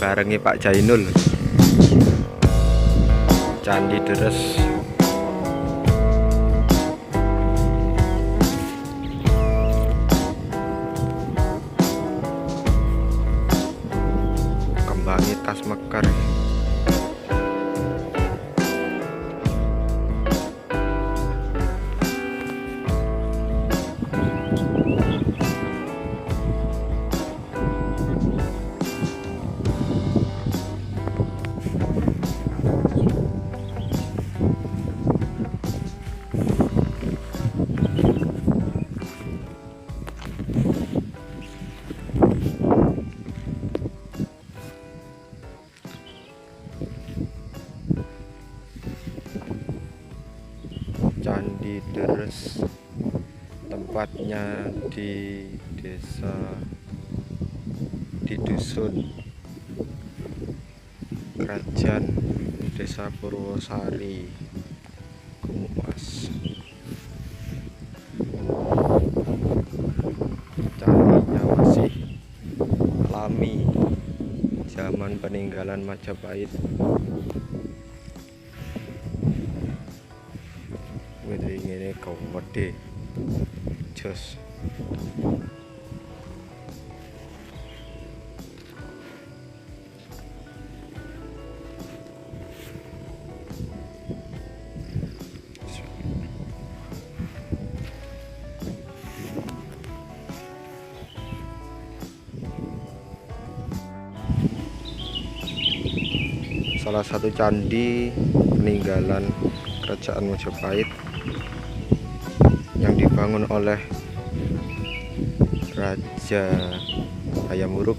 dibarengi Pak Jainul. Candi Deres. Kembangi Tas Mekar. Candi Deres, tempatnya di dusun Kerajaan Desa Purwosari, Gumumas. Candinya masih alami, zaman peninggalan Majapahit. Ini gede jos. Salah satu candi peninggalan Kerajaan Majapahit yang dibangun oleh Raja Hayam Wuruk.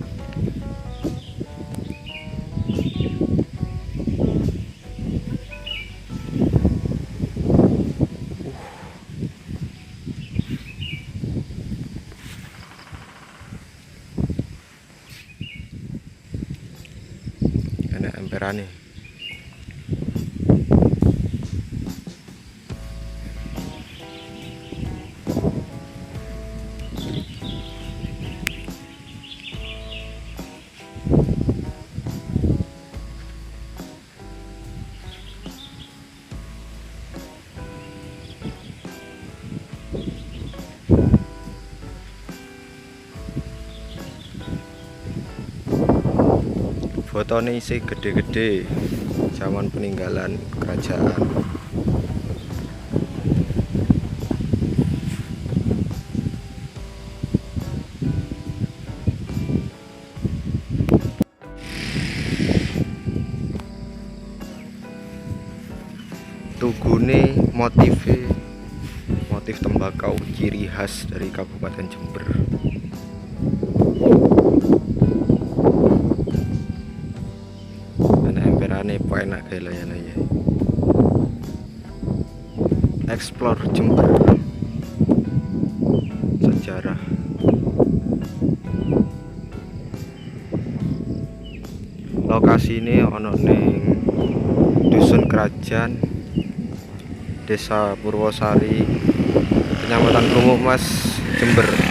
Enak emperane. Fotone isih gede-gede, zaman peninggalan kerajaan. Tugune motif tembakau ciri khas dari Kabupaten Jember. Emperane enak gaya-gaya. Explore Jember. Sejarah. Lokasi ini ono ning dusun Kerajaan Desa Purwosari, Kecamatan Gumumas, Jember.